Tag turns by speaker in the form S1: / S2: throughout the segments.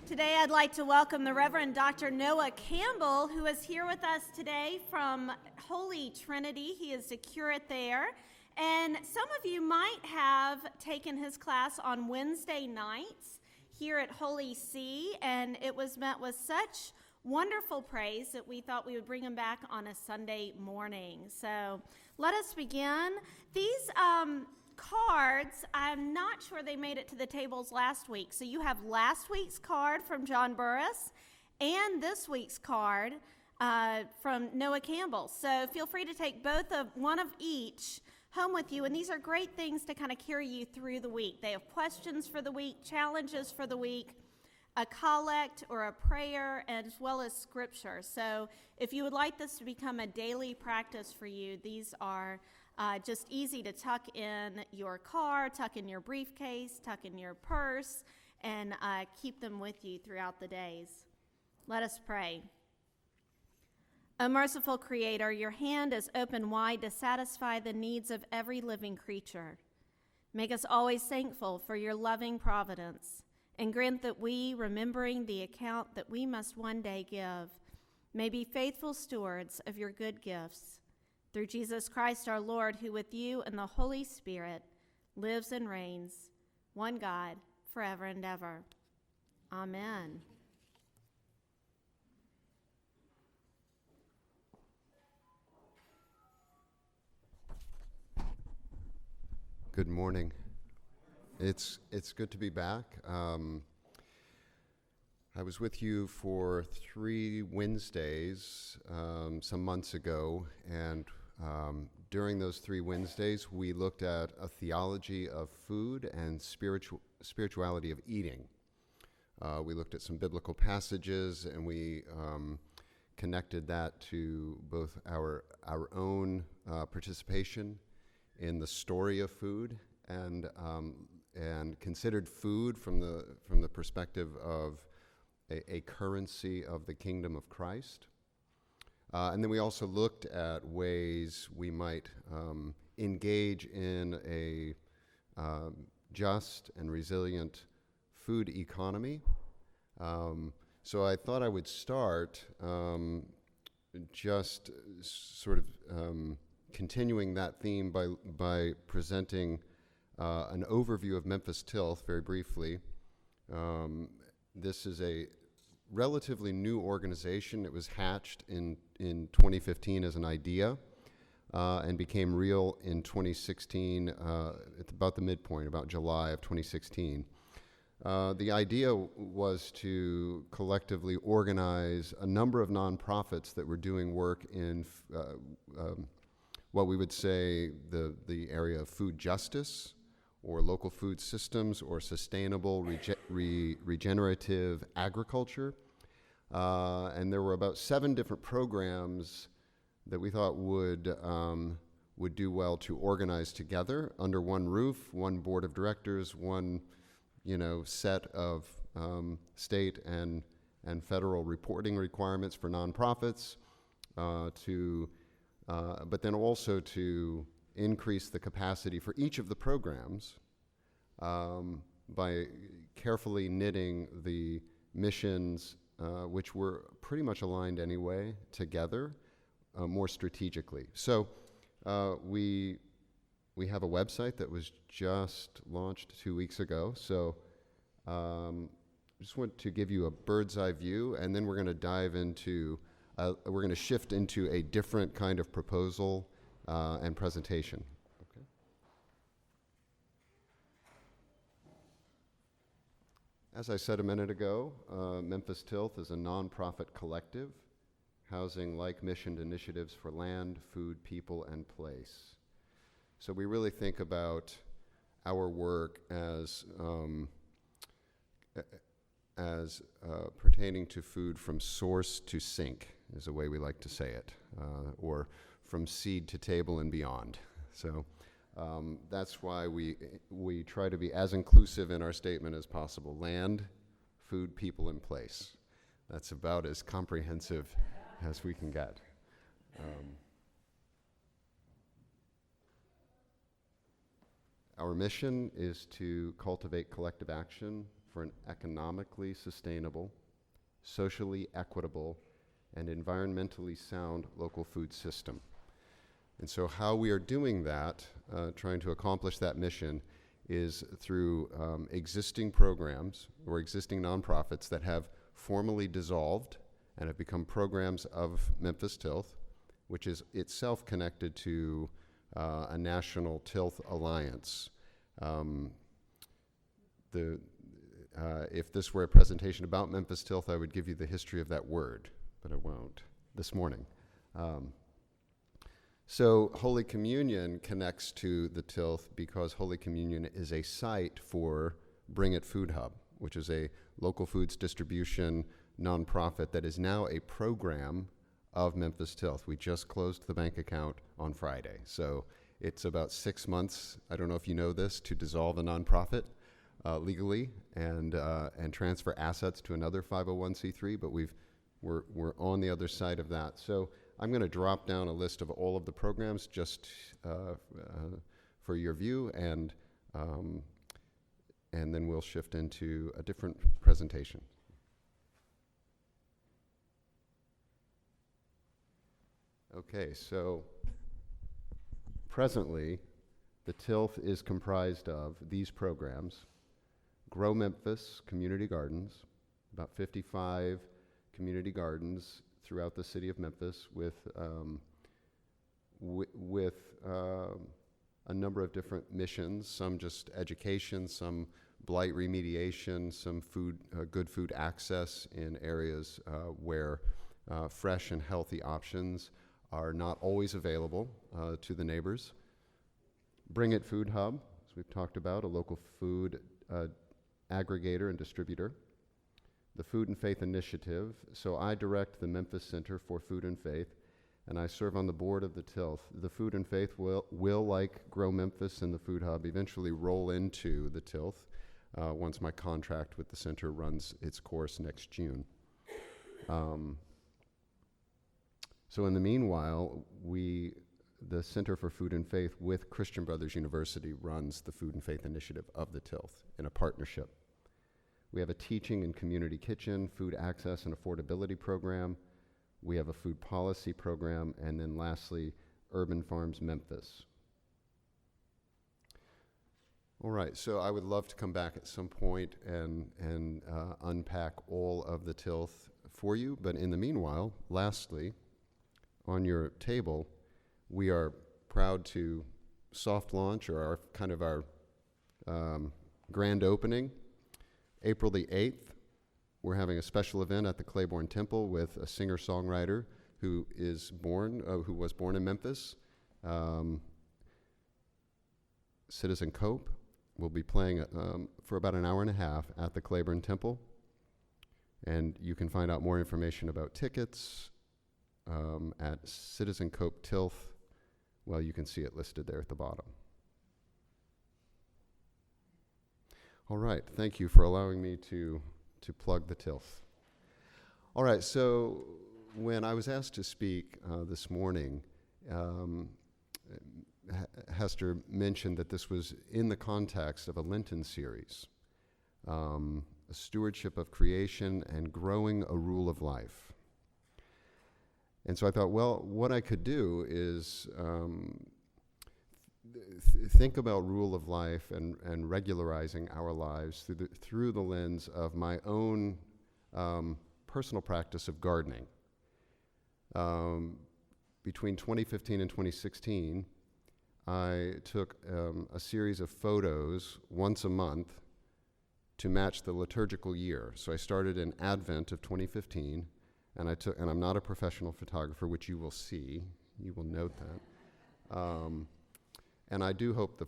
S1: Today I'd like to welcome the Reverend Dr. Noah Campbell, who is here with us today from Holy Trinity. He is the curate there. And some of you might have taken his class on Wednesday nights here at Holy See, and it was met with such wonderful praise that we thought we would bring him back on a Sunday morning. So let us begin. These cards, I'm not sure they made it to the tables last week. So you have last week's card from John Burris and this week's card from Noah Campbell. So feel free to take one of each home with you. And these are great things to kind of carry you through the week. They have questions for the week, challenges for the week, a collect or a prayer, as well as scripture. So if you would like this to become a daily practice for you, these are just easy to tuck in your car, tuck in your briefcase, tuck in your purse, and keep them with you throughout the days. Let us pray. O merciful Creator, your hand is open wide to satisfy the needs of every living creature. Make us always thankful for your loving providence, and grant that we, remembering the account that we must one day give, may be faithful stewards of your good gifts. Through Jesus Christ our Lord, who with you and the Holy Spirit lives and reigns, one God, forever and ever. Amen.
S2: Good morning. It's good to be back. I was with you for 3 Wednesdays some months ago, and during those 3 Wednesdays, we looked at a theology of food and spirituality of eating. We looked at some biblical passages, and we connected that to both our own participation in the story of food, and considered food from the perspective of a currency of the kingdom of Christ. And then we also looked at ways we might engage in a just and resilient food economy. So I thought I would start just sort of continuing that theme by presenting an overview of Memphis Tilth very briefly. This is a relatively new organization. It was hatched in 2015 as an idea and became real in 2016 at about the midpoint, about July of 2016. The idea was to collectively organize a number of nonprofits that were doing work in what we would say the area of food justice, or local food systems, or sustainable regenerative agriculture. And there were about 7 different programs that we thought would do well to organize together under one roof, one board of directors, one set of state and federal reporting requirements for nonprofits, but then also to increase the capacity for each of the programs by carefully knitting the missions, which were pretty much aligned anyway, together more strategically. So we have a website that was just launched 2 weeks ago. So just want to give you a bird's eye view, and then we're going to dive into, we're going to shift into a different kind of proposal and presentation. Okay. As I said a minute ago, Memphis Tilth is a nonprofit collective housing like-missioned initiatives for land, food, people, and place. So we really think about our work as pertaining to food from source to sink, is the way we like to say it, or from seed to table and beyond. So that's why we try to be as inclusive in our statement as possible. Land, food, people, and place. That's about as comprehensive as we can get. Our mission is to cultivate collective action for an economically sustainable, socially equitable, and environmentally sound local food system. And so how we are doing that, trying to accomplish that mission, is through existing programs or existing nonprofits that have formally dissolved and have become programs of Memphis Tilth, which is itself connected to a national Tilth alliance. If this were a presentation about Memphis Tilth, I would give you the history of that word, but I won't this morning. So Holy Communion connects to the Tilth because Holy Communion is a site for Bring It Food Hub, which is a local foods distribution nonprofit that is now a program of Memphis Tilth. We just closed the bank account on Friday. So it's about 6 months, I don't know if you know this, to dissolve a nonprofit legally and transfer assets to another 501c3, but we're on the other side of that. So I'm going to drop down a list of all of the programs just for your view, and then we'll shift into a different presentation. Okay, so presently, the Tilth is comprised of these programs: Grow Memphis Community Gardens, about 55 community gardens throughout the city of Memphis with a number of different missions, some just education, some blight remediation, some food, good food access in areas where fresh and healthy options are not always available to the neighbors. Bring It Food Hub, as we've talked about, a local food aggregator and distributor. The Food and Faith Initiative. So I direct the Memphis Center for Food and Faith, and I serve on the board of the Tilth. The Food and Faith will like Grow Memphis and the Food Hub, eventually roll into the Tilth once my contract with the center runs its course next June. So in the meanwhile, the Center for Food and Faith with Christian Brothers University runs the Food and Faith Initiative of the Tilth in a partnership. We have a teaching and community kitchen, food access and affordability program. We have a food policy program, and then lastly, Urban Farms Memphis. All right, so I would love to come back at some point and unpack all of the Tilth for you, but in the meanwhile, lastly, on your table, we are proud to soft launch, or our grand opening, April the 8th. We're having a special event at the Claiborne Temple with a singer-songwriter who was born in Memphis. Citizen Cope will be playing for about an hour and a half at the Claiborne Temple. And you can find out more information about tickets at Citizen Cope Tilth. Well, you can see it listed there at the bottom. All right, thank you for allowing me to plug the Tilth. All right, so when I was asked to speak this morning, Hester mentioned that this was in the context of a Lenten series, a stewardship of creation and growing a rule of life. And so I thought, well, what I could do is think about rule of life and regularizing our lives through the lens of my own personal practice of gardening. Between 2015 and 2016, I took a series of photos once a month to match the liturgical year. So I started in Advent of 2015, and I'm not a professional photographer, which you will see. You will note that. And I do hope the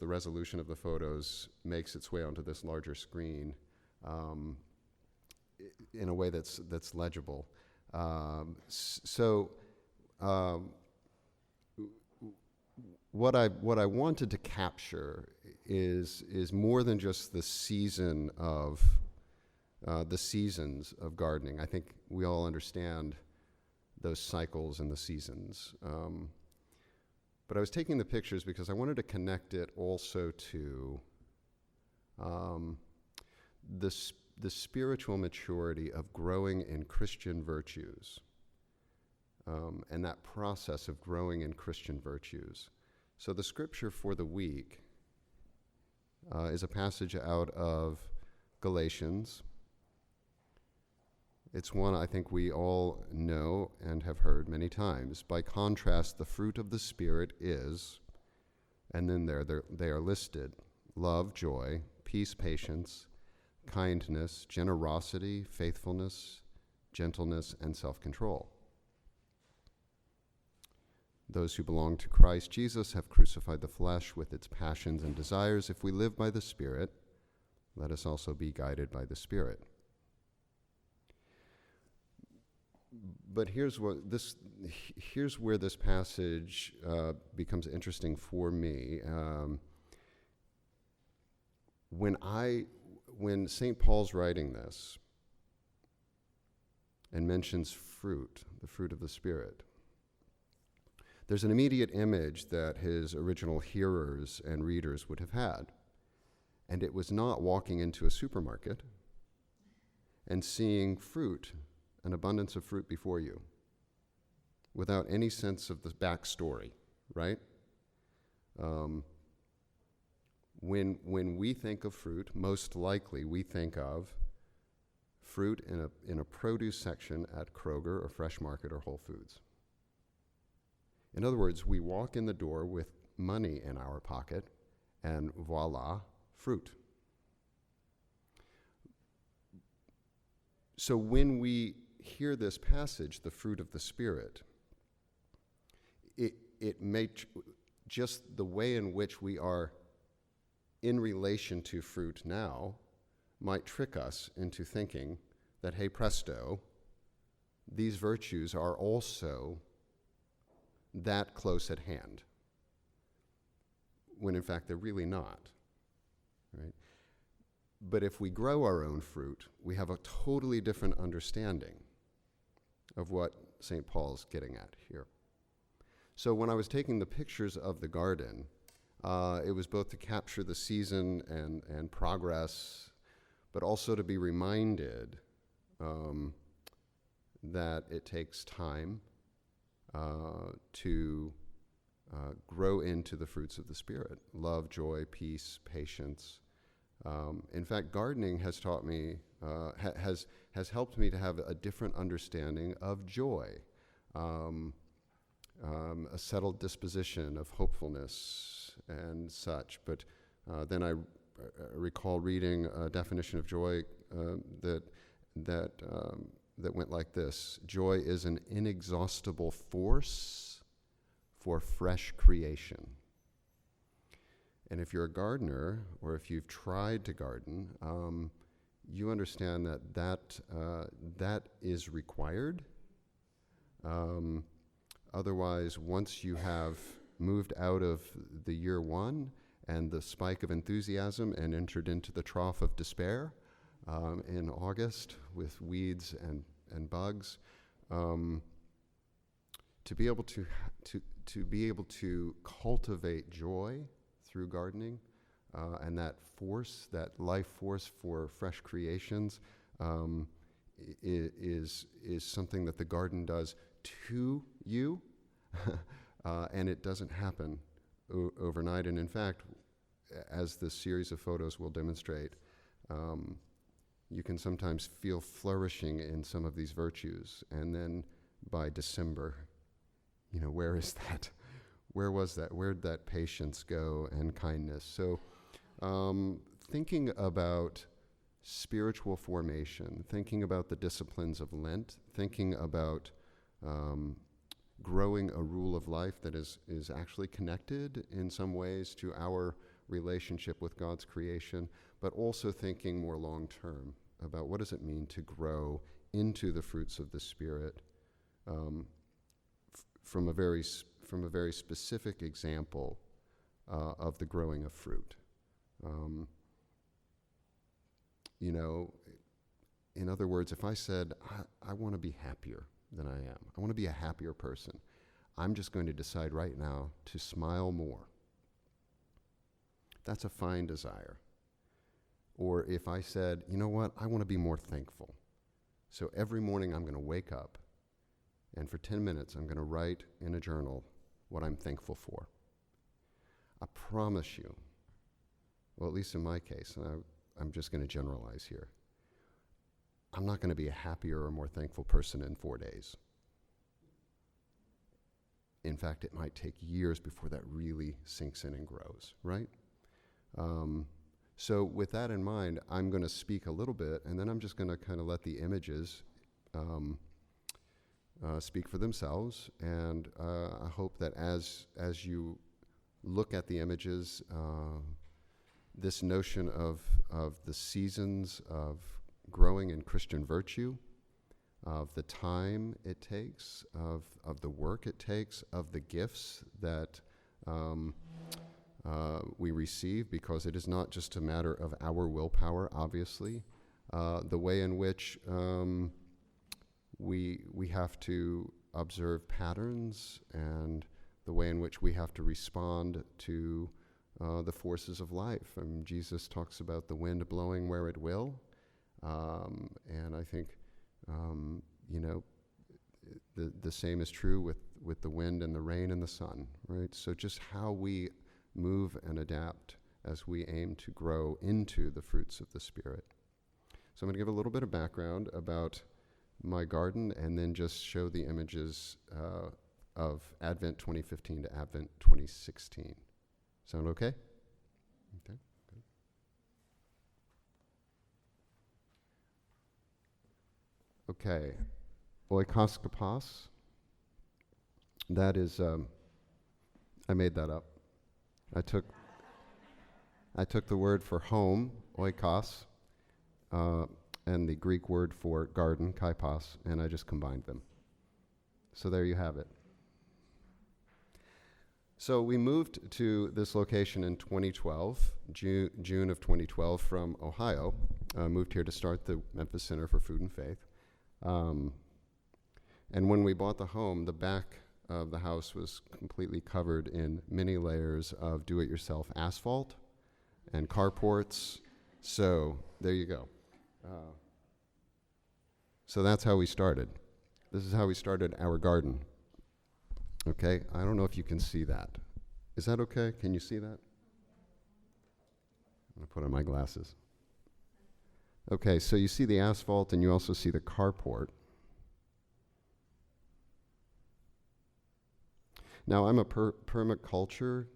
S2: resolution of the photos makes its way onto this larger screen in a way that's legible. What I wanted to capture is more than just the seasons of gardening. I think we all understand those cycles and the seasons. But I was taking the pictures because I wanted to connect it also to the spiritual maturity of growing in Christian virtues, and that process of growing in Christian virtues. So the scripture for the week is a passage out of Galatians. It's one I think we all know and have heard many times. By contrast, the fruit of the Spirit is, and then they are listed: love, joy, peace, patience, kindness, generosity, faithfulness, gentleness, and self-control. Those who belong to Christ Jesus have crucified the flesh with its passions and desires. If we live by the Spirit, let us also be guided by the Spirit. But here's where this passage becomes interesting for me. When St. Paul's writing this and mentions fruit, the fruit of the Spirit, there's an immediate image that his original hearers and readers would have had. And it was not walking into a supermarket and seeing fruit, an abundance of fruit before you, without any sense of the backstory, right? When we think of fruit, most likely we think of fruit in a produce section at Kroger or Fresh Market or Whole Foods. In other words, we walk in the door with money in our pocket, and voila, fruit. So when we hear this passage, the fruit of the Spirit, it may, just the way in which we are in relation to fruit now might trick us into thinking that, hey presto, these virtues are also that close at hand, when in fact they're really not, right? But if we grow our own fruit, we have a totally different understanding of what St. Paul's getting at here. So when I was taking the pictures of the garden, it was both to capture the season and progress, but also to be reminded that it takes time to grow into the fruits of the Spirit: love, joy, peace, patience. In fact, gardening has taught me, has helped me to have a different understanding of joy, a settled disposition of hopefulness and such. But then I recall reading a definition of joy that went like this: joy is an inexhaustible force for fresh creation. And if you're a gardener, or if you've tried to garden, you understand that is required. Otherwise, once you have moved out of the year one and the spike of enthusiasm and entered into the trough of despair in August with weeds and bugs, to be able to cultivate joy through gardening, and that life force for fresh creations, is something that the garden does to you, and it doesn't happen overnight. And in fact, as this series of photos will demonstrate, you can sometimes feel flourishing in some of these virtues, and then by December, where is that? Where was that? Where'd that patience go, and kindness? So thinking about spiritual formation, thinking about the disciplines of Lent, thinking about growing a rule of life that is actually connected in some ways to our relationship with God's creation, but also thinking more long-term about what does it mean to grow into the fruits of the Spirit, from a very specific example of the growing of fruit. In other words, if I said, I want to be happier than I am, I want to be a happier person, I'm just going to decide right now to smile more. That's a fine desire. or if I said, you know what, I want to be more thankful. So every morning I'm going to wake up, and for 10 minutes I'm going to write in a journal what I'm thankful for. I promise you, well, at least in my case, and I'm just going to generalize here, I'm not going to be a happier or more thankful person in 4 days. In fact, it might take years before that really sinks in and grows, right? So with that in mind, I'm going to speak a little bit, and then I'm just going to kind of let the images speak for themselves. And I hope that as you look at the images, this notion of the seasons of growing in Christian virtue, of the time it takes, of the work it takes, of the gifts that we receive, because it is not just a matter of our willpower, obviously. The way in which we have to observe patterns, and the way in which we have to respond to the forces of life. I mean, Jesus talks about the wind blowing where it will, and I think the same is true with the wind and the rain and the sun, right? So just how we move and adapt as we aim to grow into the fruits of the Spirit. So I'm going to give a little bit of background about my garden, and then just show the images of Advent 2015 to Advent 2016. Sound okay? Okay. Good. Okay. Oikoskopos. That is, I made that up. I took the word for home, oikos, and the Greek word for garden, kaipos, and I just combined them. So there you have it. So we moved to this location in 2012, June of 2012, from Ohio. Moved here to start the Memphis Center for Food and Faith. And when we bought the home, the back of the house was completely covered in many layers of do-it-yourself asphalt and carports. So there you go. So that's how we started. This is how we started our garden. Okay, I don't know if you can see that. Is that okay? Can you see that? I'm going to put on my glasses. Okay, so you see the asphalt, and you also see the carport. Now, I'm a permaculture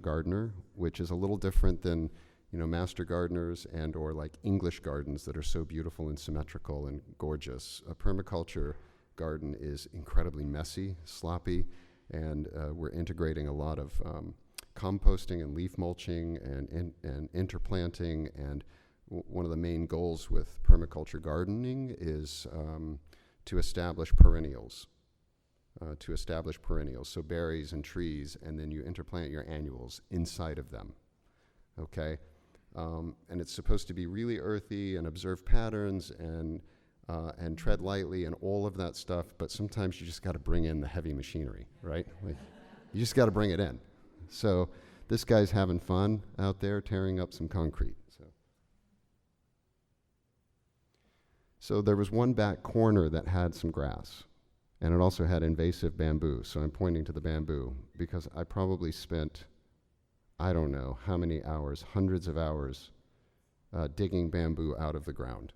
S2: gardener, which is a little different than, master gardeners and or like English gardens that are so beautiful and symmetrical and gorgeous. A permaculture garden is incredibly messy, sloppy, and we're integrating a lot of composting and leaf mulching and interplanting. And one of the main goals with permaculture gardening is to establish perennials. So berries and trees, and then you interplant your annuals inside of them, okay? And it's supposed to be really earthy and observe patterns and tread lightly and all of that stuff, but sometimes you just got to bring in the heavy machinery, right? Like, you just got to bring it in. So this guy's having fun out there tearing up some concrete. So there was one back corner that had some grass. And it also had invasive bamboo, so I'm pointing to the bamboo because I probably spent, I don't know how many hours, hundreds of hours, digging bamboo out of the ground.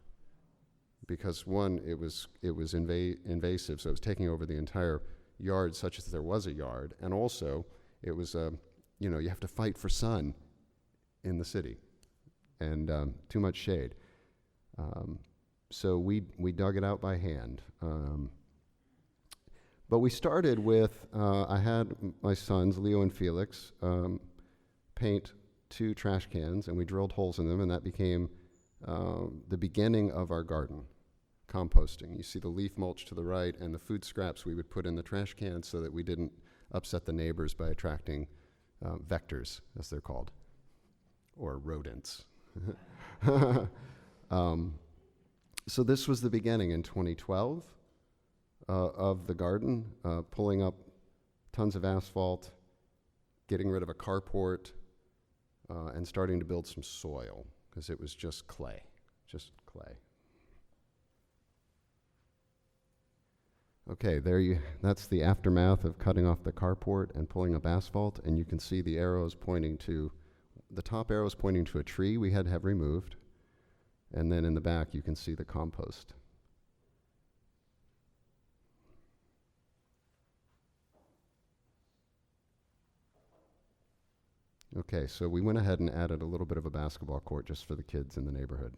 S2: Because one, it was invasive, so it was taking over the entire yard, such as there was a yard, and also it was, you have to fight for sun in the city, and too much shade. So we dug it out by hand. But we started with, I had my sons, Leo and Felix, paint 2 trash cans, and we drilled holes in them, and that became the beginning of our garden, composting. You see the leaf mulch to the right, and the food scraps we would put in the trash cans so that we didn't upset the neighbors by attracting vectors, as they're called, or rodents. So this was the beginning in 2012. Of the garden, pulling up tons of asphalt, getting rid of a carport, and starting to build some soil, because it was just clay. Okay, that's the aftermath of cutting off the carport and pulling up asphalt, and you can see the top arrows pointing to a tree we had to have removed, and then in the back you can see the compost. Okay, so we went ahead and added a little bit of a basketball court just for the kids in the neighborhood.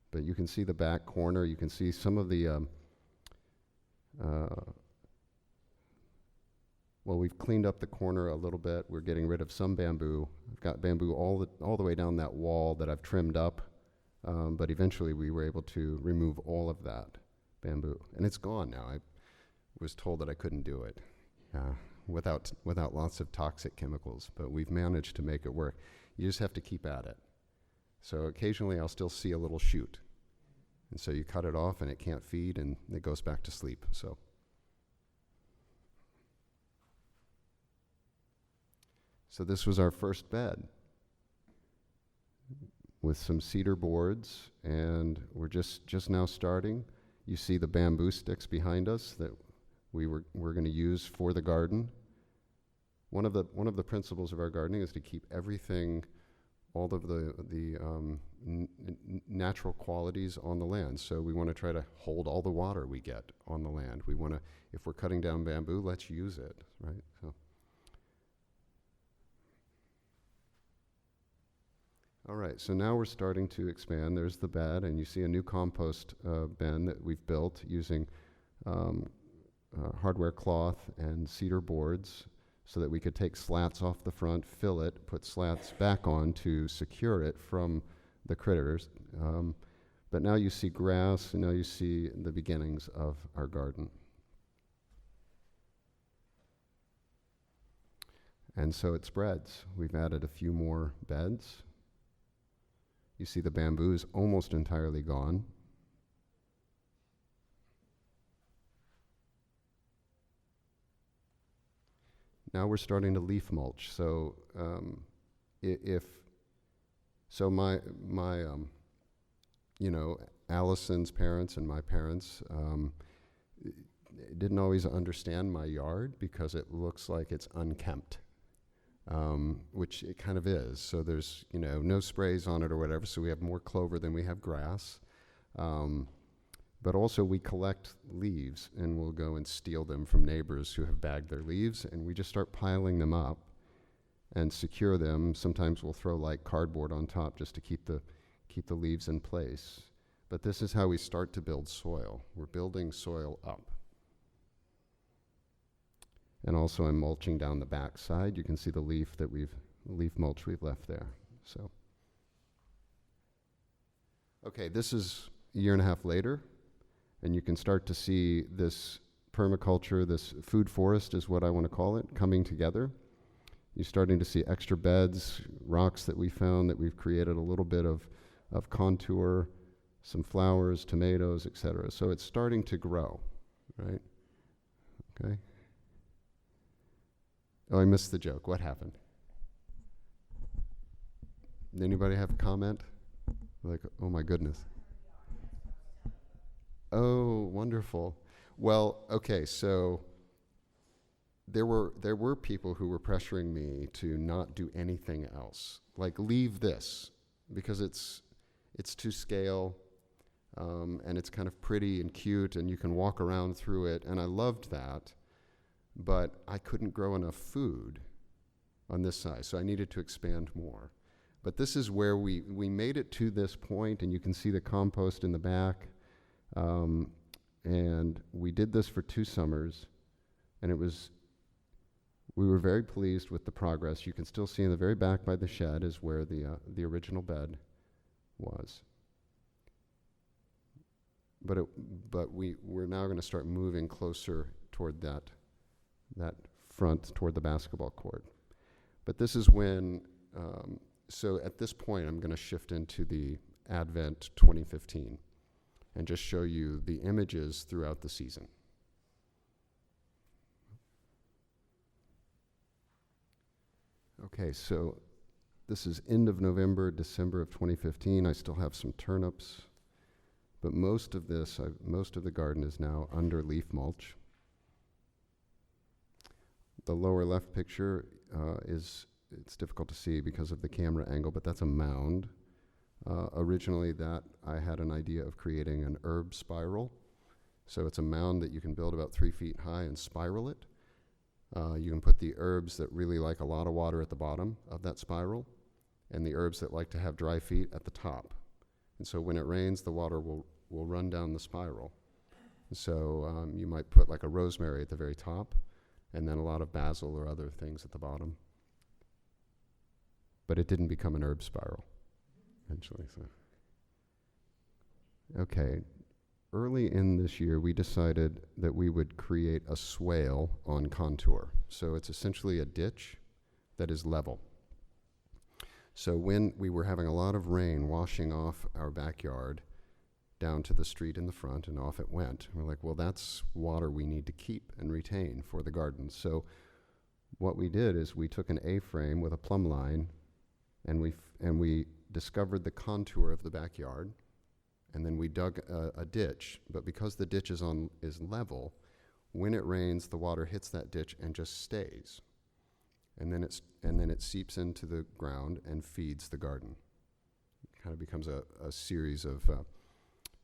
S2: But you can see the back corner, you can see some of the well, we've cleaned up the corner a little bit. We're getting rid of some bamboo. I've got bamboo all the way down that wall that I've trimmed up, but eventually we were able to remove all of that bamboo, and it's gone now. I was told that I couldn't do it without lots of toxic chemicals, but we've managed to make it work. You just have to keep at it. So occasionally I'll still see a little shoot, and so you cut it off and it can't feed and it goes back to sleep. So this was our first bed with some cedar boards, and we're just now starting. You see the bamboo sticks behind us that we're going to use for the garden. One of the principles of our gardening is to keep everything, all of the natural qualities on the land. So we want to try to hold all the water we get on the land. We want to, if we're cutting down bamboo, let's use it, right? So. All right, so now we're starting to expand. There's the bed, and you see a new compost bin that we've built using hardware cloth and cedar boards so that we could take slats off the front, fill it, put slats back on to secure it from the critters. But now you see grass, and now you see the beginnings of our garden. And so it spreads. We've added a few more beds. You see the bamboo is almost entirely gone. Now we're starting to leaf mulch. So Allison's parents and my parents didn't always understand my yard because it looks like it's unkempt. Which it kind of is. So there's, no sprays on it or whatever, so we have more clover than we have grass. But also we collect leaves, and we'll go and steal them from neighbors who have bagged their leaves, and we just start piling them up and secure them. Sometimes we'll throw like cardboard on top just to keep the leaves in place. But this is how we start to build soil. We're building soil up. And also I'm mulching down the back side. You can see the leaf mulch we've left there. So, okay, this is a year and a half later, and you can start to see this permaculture, this food forest is what I want to call it, coming together. You're starting to see extra beds, rocks that we found that we've created a little bit of contour, some flowers, tomatoes, etc. So it's starting to grow, right? Okay. Oh, I missed the joke. What happened? Anybody have a comment? Like, oh my goodness. Oh, wonderful. Well, okay, so there were people who were pressuring me to not do anything else. Like, leave this because it's to scale, and it's kind of pretty and cute, and you can walk around through it, and I loved that. But I couldn't grow enough food on this size, so I needed to expand more. But this is where we made it to this point, and you can see the compost in the back. And we did this for 2 summers, and we were very pleased with the progress. You can still see in the very back by the shed is where the original bed was. But we're now going to start moving closer toward that front toward the basketball court. But this is when, so at this point I'm going to shift into the Advent 2015 and just show you the images throughout the season. Okay, so This is end of November, December of 2015. I still have some turnips, but most of the garden is now under leaf mulch. The lower left picture it's difficult to see because of the camera angle, but that's a mound. Originally, I had an idea of creating an herb spiral. So it's a mound that you can build about 3 feet high and spiral it. You can put the herbs that really like a lot of water at the bottom of that spiral, and the herbs that like to have dry feet at the top. And so when it rains, the water will run down the spiral. So you might put like a rosemary at the very top, and then a lot of basil or other things at the bottom. But it didn't become an herb spiral eventually. So. Okay, early in this year, we decided that we would create a swale on contour. So it's essentially a ditch that is level. So when we were having a lot of rain washing off our backyard down to the street in the front, and off it went, we're like, well, that's water we need to keep and retain for the garden. So what we did is we took an A-frame with a plumb line, and we discovered the contour of the backyard, and then we dug a ditch. But because the ditch is level, when it rains, the water hits that ditch and just stays, and then it seeps into the ground and feeds the garden. It kind of becomes a series of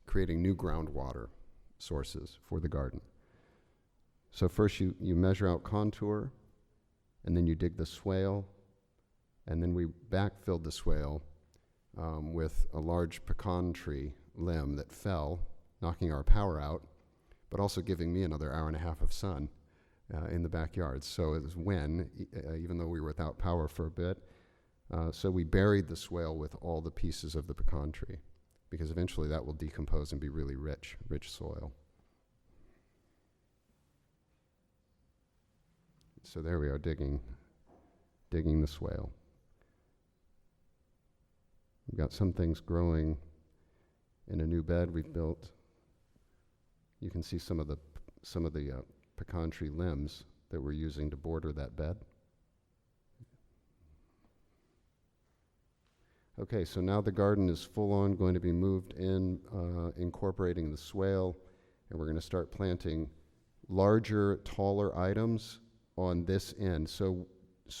S2: creating new groundwater sources for the garden. So first you measure out contour, and then you dig the swale, and then we backfilled the swale with a large pecan tree limb that fell, knocking our power out, but also giving me another hour and a half of sun in the backyard. So it was even though we were without power for a bit, so we buried the swale with all the pieces of the pecan tree, because eventually that will decompose and be really rich soil. So there we are, digging the swale. We've got some things growing in a new bed we've built. You can see some of the pecan tree limbs that we're using to border that bed. Okay, so now the garden is full on going to be moved in, incorporating the swale, and we're going to start planting larger, taller items on this end. So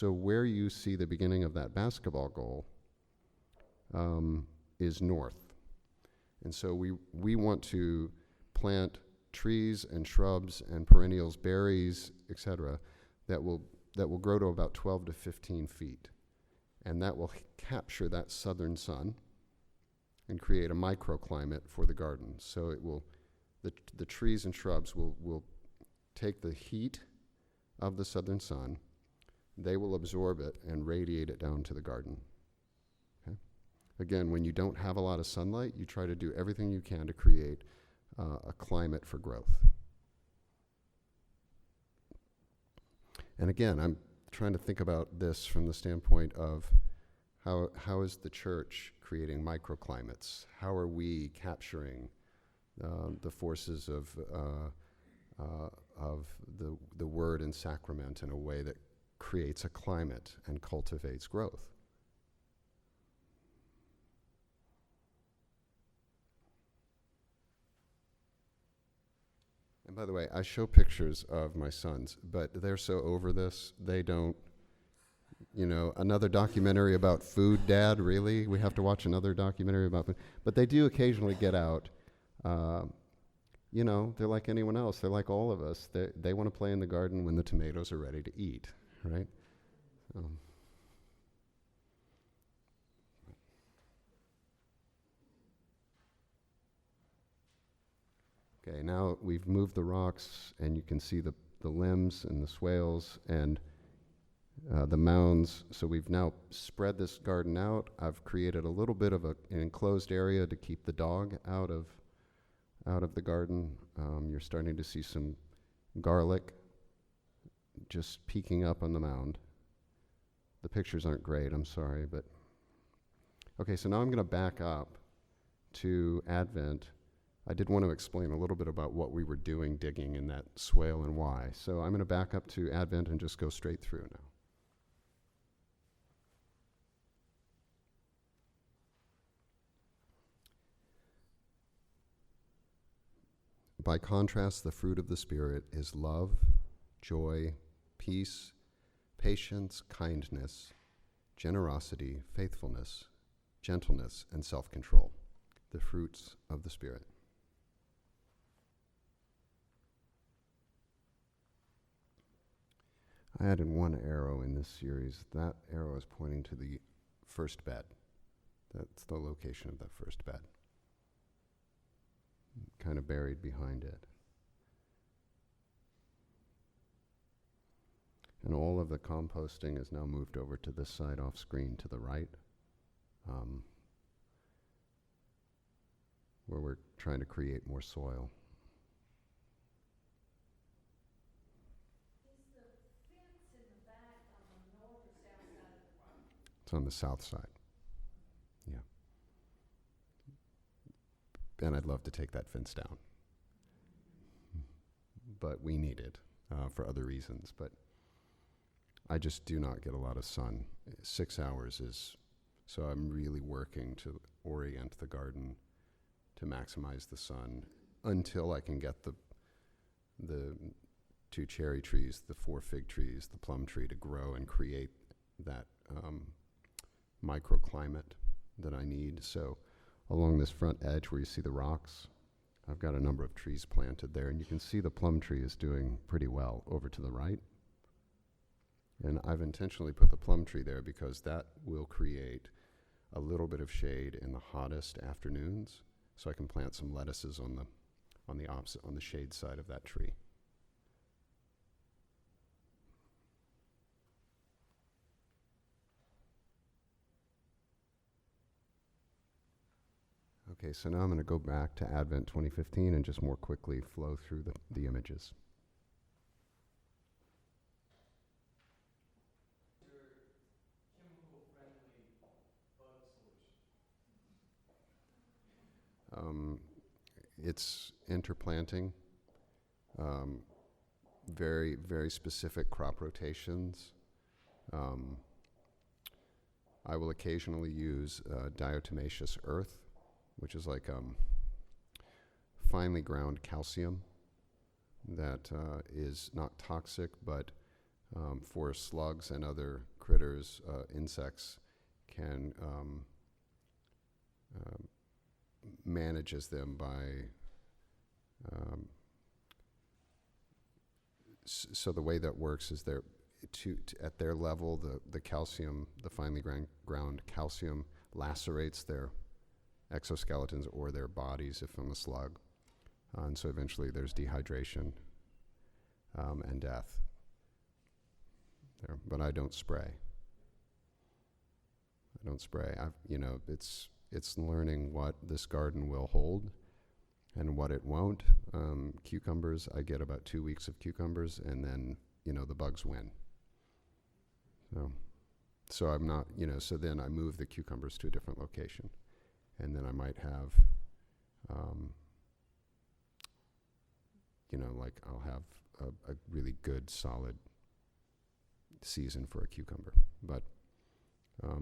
S2: where you see the beginning of that basketball goal is north. And so we want to plant trees and shrubs and perennials, berries, etc., that will grow to about 12 to 15 feet. And that will capture that southern sun and create a microclimate for the garden. So the trees and shrubs will take the heat of the southern sun, they will absorb it and radiate it down to the garden. Okay? Again, when you don't have a lot of sunlight, you try to do everything you can to create a climate for growth. And again, I'm trying to think about this from the standpoint of how is the church creating microclimates? How are we capturing the forces of the word and sacrament in a way that creates a climate and cultivates growth? And by the way, I show pictures of my sons, but they're so over this, they don't, another documentary about food, Dad, really? We have to watch another documentary about food. But they do occasionally get out. They're like anyone else. They're like all of us. They want to play in the garden when the tomatoes are ready to eat, right? Okay, now we've moved the rocks, and you can see the limbs and the swales and the mounds. So we've now spread this garden out. I've created a little bit of an enclosed area to keep the dog out of the garden. You're starting to see some garlic just peeking up on the mound. The pictures aren't great, I'm sorry, but okay, so now I'm going to back up to Advent. I did want to explain a little bit about what we were doing digging in that swale and why. So I'm going to back up to Advent and just go straight through now. by contrast, the fruit of the Spirit is love, joy, peace, patience, kindness, generosity, faithfulness, gentleness, and self-control. The fruits of the Spirit. I added one arrow in this series. That arrow is pointing to the first bed. That's the location of that first bed. Kind of buried behind it. And all of the composting is now moved over to this side off screen to the right, where we're trying to create more soil.
S1: Is the fence in the back on the north or south side of the property?
S2: It's on the south side. Yeah. And I'd love to take that fence down. But we need it for other reasons. But I just do not get a lot of sun. 6 hours is, so I'm really working to orient the garden to maximize the sun until I can get the 2 cherry trees, the 4 fig trees, the plum tree to grow and create that microclimate that I need. So along this front edge where you see the rocks, I've got a number of trees planted there, and you can see the plum tree is doing pretty well over to the right. And I've intentionally put the plum tree there because that will create a little bit of shade in the hottest afternoons, so I can plant some lettuces on the opposite, on the shade side of that tree. Okay, so now I'm going to go back to Advent 2015 and just more quickly flow through the images. It's interplanting, very, very specific crop rotations. I will occasionally use diatomaceous earth, which is like finely ground calcium that is not toxic, but for slugs and other critters, insects, can manages them by so the way that works is they're at their level, the calcium, the finely ground calcium lacerates their exoskeletons or their bodies if from a slug, and so eventually there's dehydration and death there. But I don't spray. It's learning what this garden will hold and what it won't. Cucumbers, I get about 2 weeks of cucumbers, and then, the bugs win. So I'm not, so then I move the cucumbers to a different location. And then I might have, I'll have a really good, solid season for a cucumber. But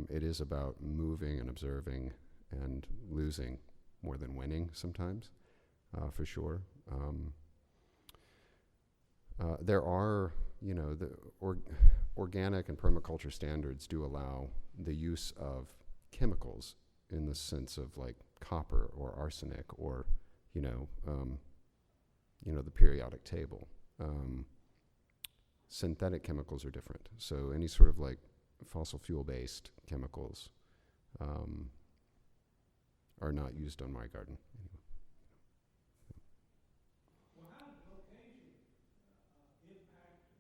S2: it is about moving and observing and losing more than winning sometimes, for sure. There are, the organic and permaculture standards do allow the use of chemicals in the sense of like copper or arsenic or, the periodic table. Synthetic chemicals are different. So any sort of like fossil fuel-based chemicals are not used on my garden. Anyway.
S3: Well, how does location impact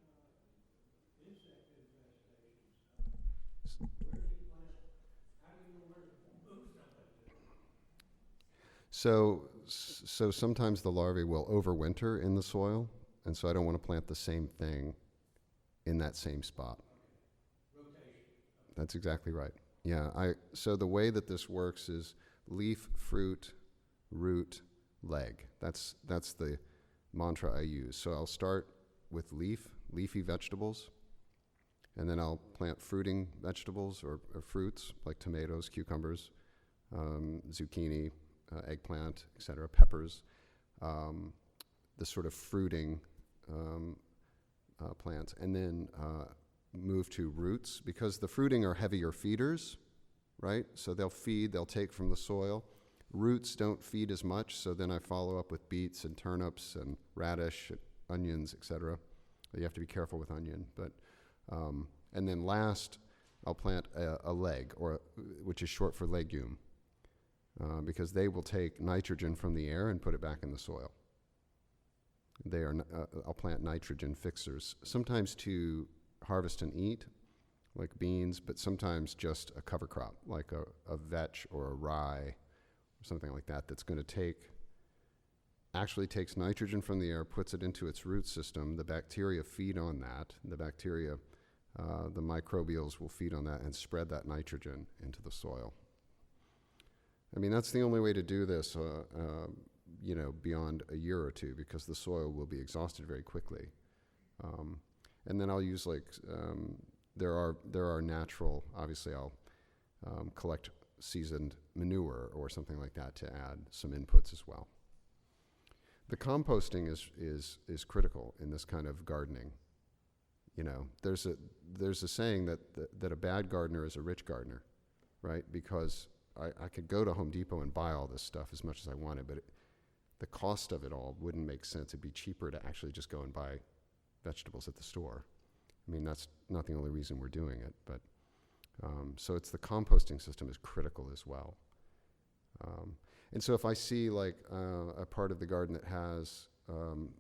S3: insect infestations? Where do you plant? How do you know where to move something to?
S2: So sometimes the larvae will overwinter in the soil, and so I don't want to plant the same thing in that same spot.
S3: Rotation.
S2: That's exactly right. Yeah. So the way that this works is leaf, fruit, root, leg. That's the mantra I use. So I'll start with leafy vegetables, and then I'll plant fruiting vegetables or fruits like tomatoes, cucumbers, zucchini, eggplant, etc., peppers. the sort of fruiting plants, and then move to roots, because the fruiting are heavier feeders, right? So they'll take from the soil. Roots don't feed as much, so then I follow up with beets and turnips and radish, and onions, etc. You have to be careful with onion, but and then last I'll plant a leg, which is short for legume, because they will take nitrogen from the air and put it back in the soil. I'll plant nitrogen fixers, sometimes to harvest and eat, like beans, but sometimes just a cover crop, like a vetch or a rye, or something like that, that's going to actually takes nitrogen from the air, puts it into its root system. The bacteria feed on that. The bacteria, the microbials will feed on that and spread that nitrogen into the soil. I mean, that's the only way to do this, beyond a year or two, because the soil will be exhausted very quickly. And then I'll use there are natural, obviously I'll collect seasoned manure or something like that to add some inputs as well. The composting is critical in this kind of gardening. There's a saying that a bad gardener is a rich gardener, right? Because I could go to Home Depot and buy all this stuff as much as I wanted, but the cost of it all wouldn't make sense. It'd be cheaper to actually just go and buy vegetables at the store. I mean, that's not the only reason we're doing it, but so it's the composting system is critical as well. And so if I see a part of the garden that has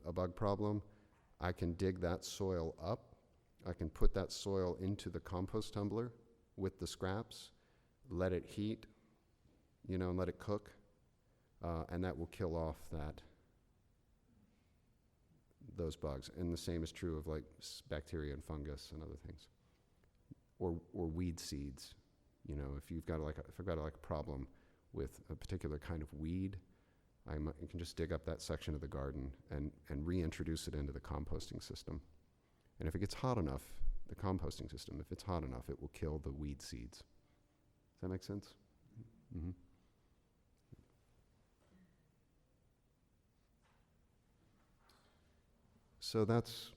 S2: a bug problem, I can dig that soil up. I can put that soil into the compost tumbler with the scraps, let it heat, and let it cook, and that will kill off those bugs. And the same is true of bacteria and fungus and other things, or weed seeds. If I've got a problem with a particular kind of weed, I can just dig up that section of the garden and reintroduce it into the composting system. And if it gets hot enough, the composting system, if it's hot enough, it will kill the weed seeds. Does that make sense? Mm-hmm. So that's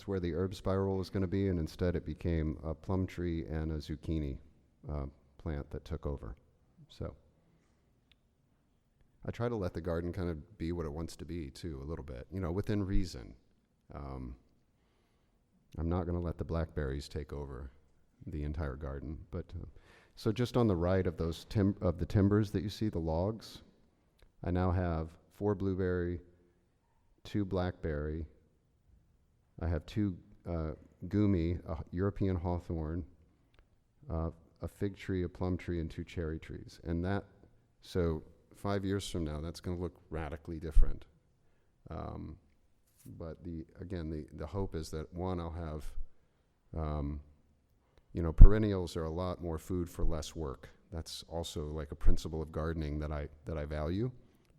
S2: where the herb spiral was going to be, and instead it became a plum tree and a zucchini plant that took over. So I try to let the garden kind of be what it wants to be too, a little bit, within reason. I'm not going to let the blackberries take over the entire garden, but so just on the right of those the timbers that you see, the logs, I now have 4 blueberry, 2 blackberry. I have 2 gumi, a European hawthorn, a fig tree, a plum tree, and 2 cherry trees. And so 5 years from now, that's going to look radically different. But the hope is that, one, I'll have, perennials are a lot more food for less work. That's also like a principle of gardening that I value.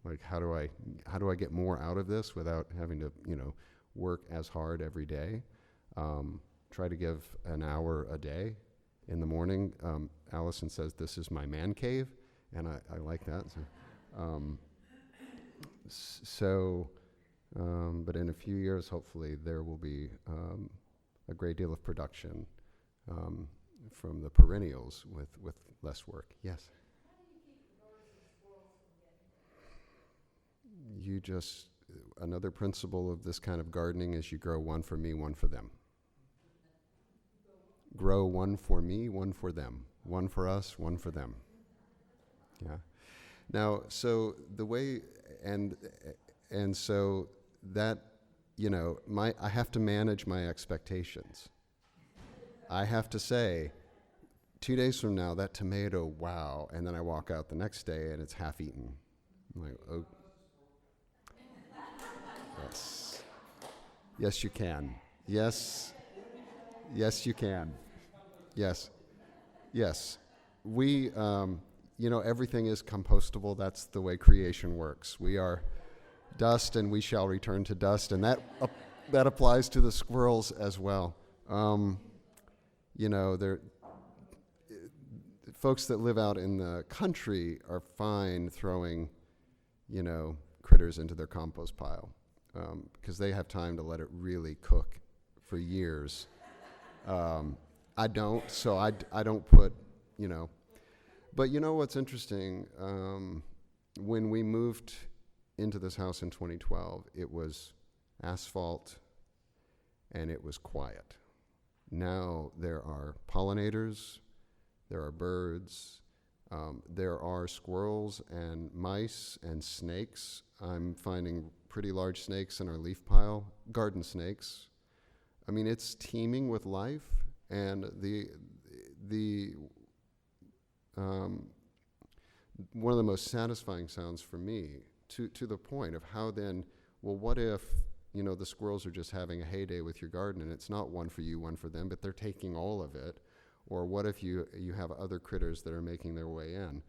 S2: Like, how do I get more out of this without having to, work as hard every day? Try to give an hour a day in the morning. Allison says this is my man cave, and I like that. But in a few years, hopefully, there will be a great deal of production from the perennials with less work. Yes?
S3: How do you keep the birds and squirrels from getting there?
S2: Another principle of this kind of gardening is you grow one for me, one for them. Grow one for me, one for them. One for us, one for them. Yeah. Now, so the way, and so that, I have to manage my expectations. I have to say, 2 days from now, that tomato, wow, and then I walk out the next day and it's half eaten. I'm like, oh. Yes. Yes, you can. Yes. Yes, you can. Yes. Yes. We, everything is compostable. That's the way creation works. We are dust and we shall return to dust. And that applies to the squirrels as well. Folks that live out in the country are fine throwing, critters into their compost pile, because they have time to let it really cook for years. I don't, so I don't put, But you know what's interesting? When we moved into this house in 2012, it was asphalt and it was quiet. Now there are pollinators, there are birds, there are squirrels and mice and snakes. I'm finding pretty large snakes in our leaf pile, garden snakes. I mean, it's teeming with life, and one of the most satisfying sounds for me, to the point of how then, well, what if, the squirrels are just having a heyday with your garden, and it's not one for you, one for them, but they're taking all of it? Or what if you have other critters that are making their way in?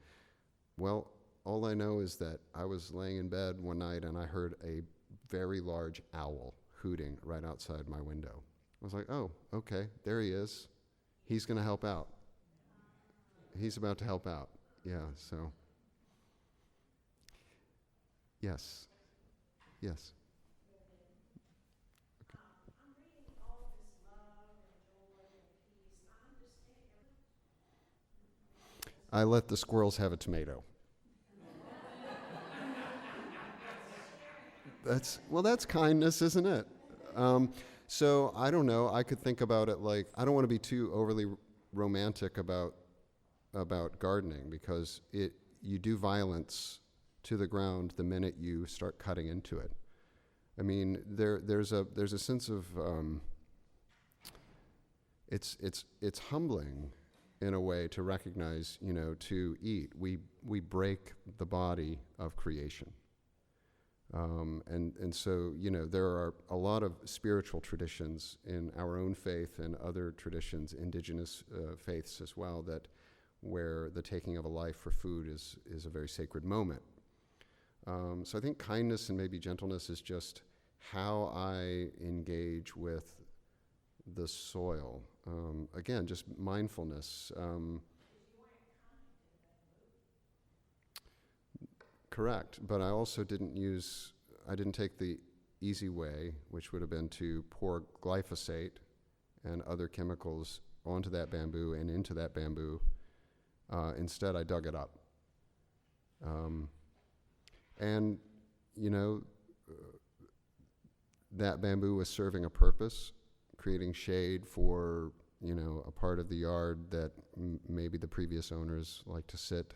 S2: Well, all I know is that I was laying in bed one night and I heard a very large owl hooting right outside my window. I was like, oh, okay, there he is. He's going to help out. He's about to help out. Yeah, so. Yes. Yes. Okay.
S3: I'm reading all this love and joy and peace. I understand
S2: I let the squirrels have a tomato. That's kindness, isn't it? So I don't know. I could think about it like, I don't want to be too overly romantic about gardening, because you do violence to the ground the minute you start cutting into it. I mean, there's a sense of it's humbling in a way to recognize, to eat. We break the body of creation. And so, there are a lot of spiritual traditions in our own faith and other traditions, indigenous faiths as well, where the taking of a life for food is a very sacred moment. So I think kindness and maybe gentleness is just how I engage with the soil. Again, just mindfulness. Correct, but I also didn't take the easy way, which would have been to pour glyphosate and other chemicals onto that bamboo and into that bamboo. Instead, I dug it up. And, that bamboo was serving a purpose, creating shade for, a part of the yard that maybe the previous owners liked to sit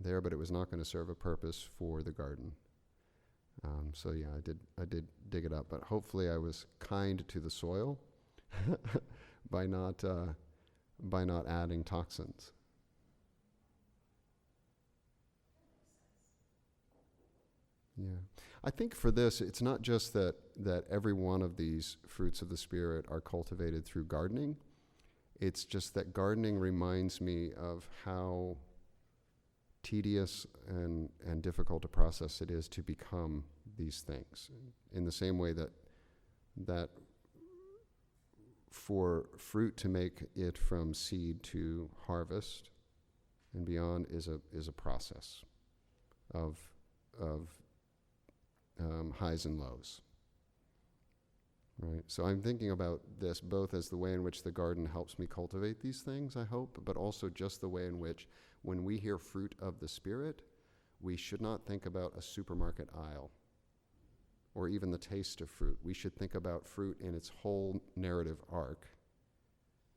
S2: there, but it was not going to serve a purpose for the garden. So yeah, I did dig it up, but hopefully I was kind to the soil by not adding toxins. Yeah, I think for this, it's not just that every one of these fruits of the Spirit are cultivated through gardening. It's just that gardening reminds me of how tedious and difficult a process it is to become these things. In the same way that for fruit to make it from seed to harvest and beyond is a process of highs and lows. Right? So I'm thinking about this both as the way in which the garden helps me cultivate these things, I hope, but also just the way in which when we hear fruit of the Spirit, we should not think about a supermarket aisle or even the taste of fruit. We should think about fruit in its whole narrative arc.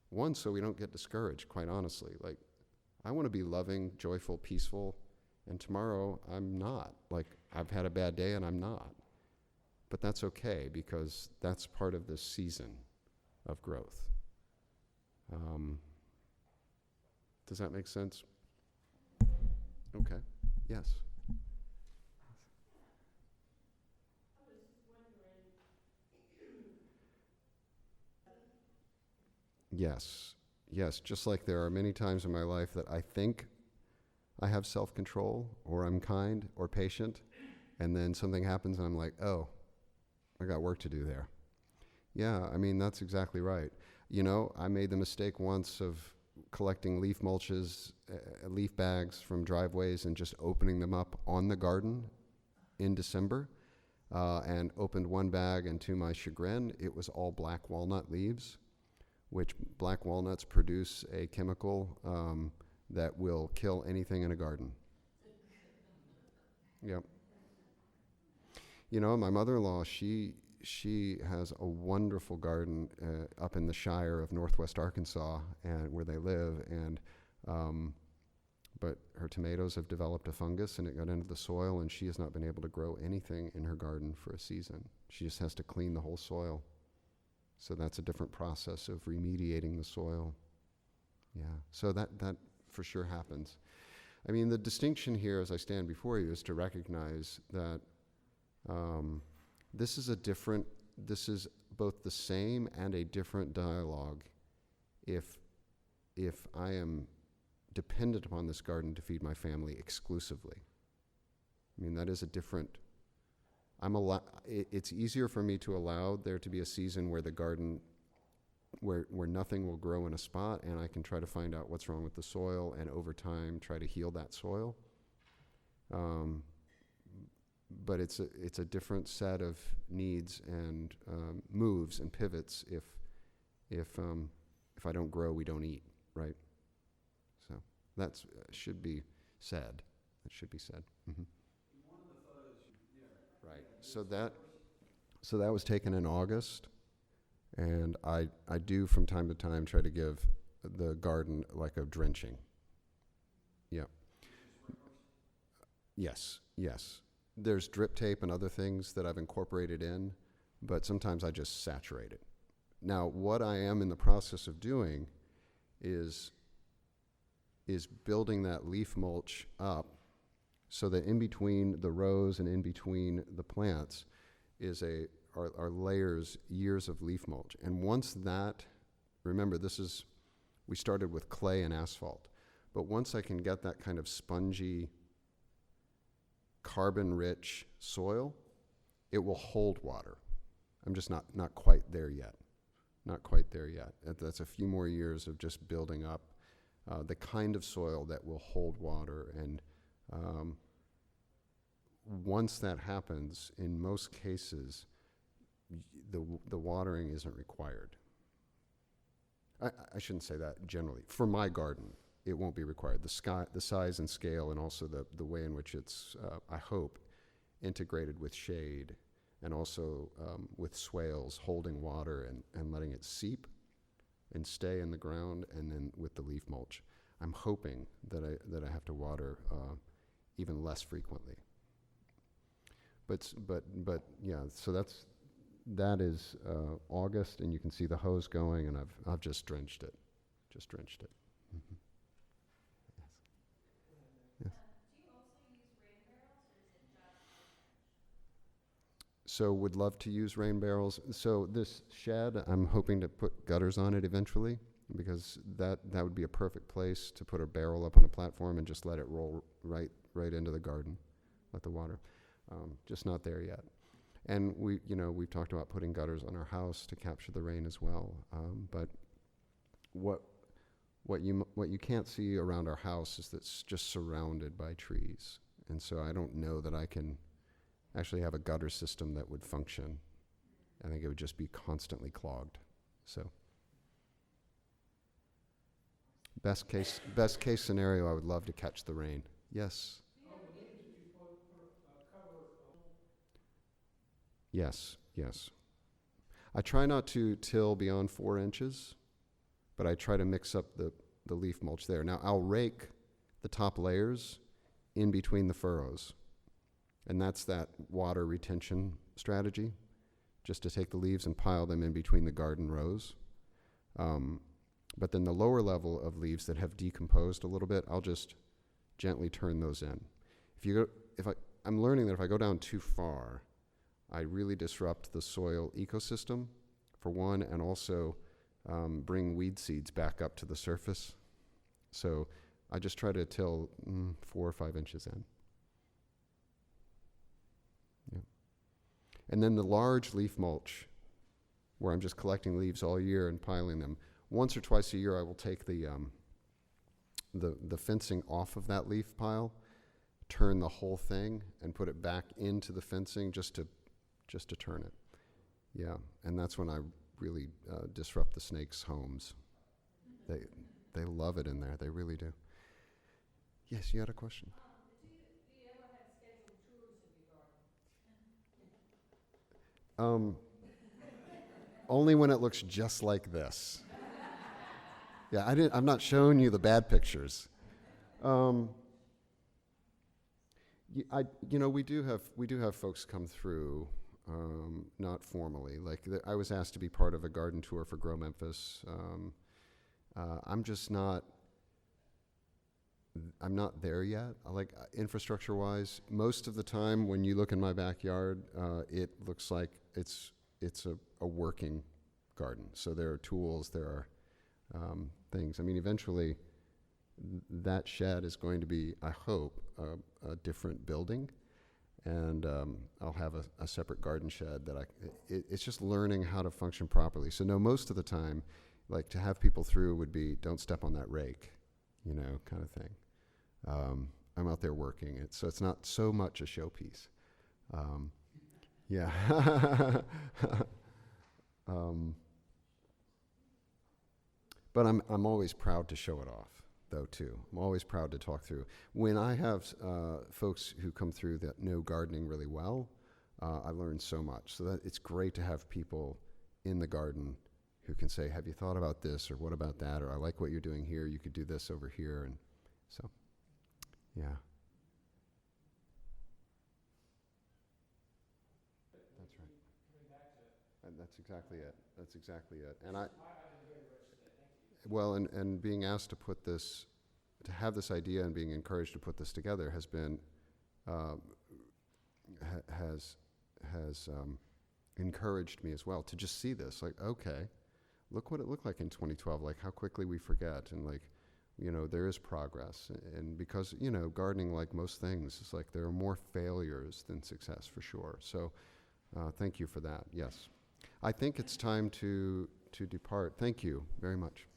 S2: One, so we don't get discouraged, quite honestly. Like, I want to be loving, joyful, peaceful, and tomorrow I'm not. Like, I've had a bad day and I'm not. But that's okay, because that's part of this season of growth. Does that make sense? Okay. Yes. Yes, just like there are many times in my life that I think I have self-control, or I'm kind, or patient, and then something happens and I'm like, oh, I got work to do there. Yeah, I mean, that's exactly right. I made the mistake once of collecting leaf mulches, leaf bags from driveways and just opening them up on the garden in December and opened one bag, and to my chagrin, it was all black walnut leaves, which black walnuts produce a chemical that will kill anything in a garden. Yep. You know, my mother-in-law, she has a wonderful garden up in the Shire of Northwest Arkansas, and where they live, and but her tomatoes have developed a fungus, and it got into the soil, and she has not been able to grow anything in her garden for a season. She just has to clean the whole soil. So that's a different process of remediating the soil. Yeah, so that for sure happens. I mean, the distinction here as I stand before you is to recognize that this is both the same and a different dialogue if I am dependent upon this garden to feed my family exclusively. I mean, that is a different, it's easier for me to allow there to be a season where the garden, where nothing will grow in a spot, and I can try to find out what's wrong with the soil, and over time try to heal that soil. But it's a different set of needs and moves and pivots if I don't grow, we don't eat, right? So that's should be said. It should be said. Mm-hmm. Right. So that was taken in August, and I do from time to time try to give the garden like a drenching. Yeah. Yes. There's drip tape and other things that I've incorporated in, but sometimes I just saturate it. Now, what I am in the process of doing is building that leaf mulch up so that in between the rows and in between the plants are layers, years of leaf mulch. And once that, remember, we started with clay and asphalt, but once I can get that kind of spongy, carbon-rich soil, it will hold water. I'm just not quite there yet. Not quite there yet. That's a few more years of just building up the kind of soil that will hold water. And once that happens, in most cases, the watering isn't required. I shouldn't say that generally. For my garden, it won't be required. The size and scale, and also the way in which it's, I hope, integrated with shade, and also with swales holding water and letting it seep and stay in the ground, and then with the leaf mulch. I'm hoping that I have to water even less frequently. But yeah, so that is August, and you can see the hose going, and I've just drenched it. Mm-hmm. Yes.
S1: Do you also use rain barrels, or is it just drench?
S2: So would love to use rain barrels. So this shed, I'm hoping to put gutters on it eventually, because that would be a perfect place to put a barrel up on a platform and just let it roll right into the garden, let the water. Just not there yet. And we've talked about putting gutters on our house to capture the rain as well. But what you can't see around our house is that it's just surrounded by trees. And so I don't know that I can actually have a gutter system that would function. I think it would just be constantly clogged. So best case scenario, I would love to catch the rain. Yes. Yes. I try not to till beyond 4 inches, but I try to mix up the leaf mulch there. Now, I'll rake the top layers in between the furrows, and that's that water retention strategy, just to take the leaves and pile them in between the garden rows. But then the lower level of leaves that have decomposed a little bit, I'll just gently turn those in. I'm learning that if I go down too far, I really disrupt the soil ecosystem, for one, and also bring weed seeds back up to the surface. So I just try to till 4 or 5 inches in. Yeah. And then the large leaf mulch, where I'm just collecting leaves all year and piling them. Once or twice a year, I will take the fencing off of that leaf pile turn the whole thing and put it back into the fencing just to turn it. Yeah, and that's when I really disrupt the snakes' homes. They love it in there. They really do. Yes, you had a question?
S3: Do you ever have scheduled tours of your garden?
S2: Only when it looks just like this. Yeah, I'm not showing you the bad pictures. We do have folks come through, not formally. Like I was asked to be part of a garden tour for Grow Memphis. I'm just not. I'm not there yet. Like infrastructure-wise, most of the time when you look in my backyard, it looks like it's a working garden. So there are tools, there are things. I mean, eventually, that shed is going to be, I hope, a different building, and I'll have a separate garden shed that it's just learning how to function properly. So no, most of the time, like to have people through would be, don't step on that rake, kind of thing. I'm out there working it, so it's not so much a showpiece. Yeah. But I'm always proud to show it off, though, too. I'm always proud to talk through. When I have folks who come through that know gardening really well, I learn so much. So that it's great to have people in the garden who can say, have you thought about this, or what about that, or I like what you're doing here, you could do this over here, and so, yeah. That's right. And that's exactly it. That's exactly it. And well, and being asked to put this, to have this idea and being encouraged to put this together has been, has encouraged me as well to just see this, like, okay, look what it looked like in 2012, like how quickly we forget, and like, there is progress. And because, gardening, like most things, is like there are more failures than success for sure. So thank you for that. Yes. I think it's time to depart. Thank you very much.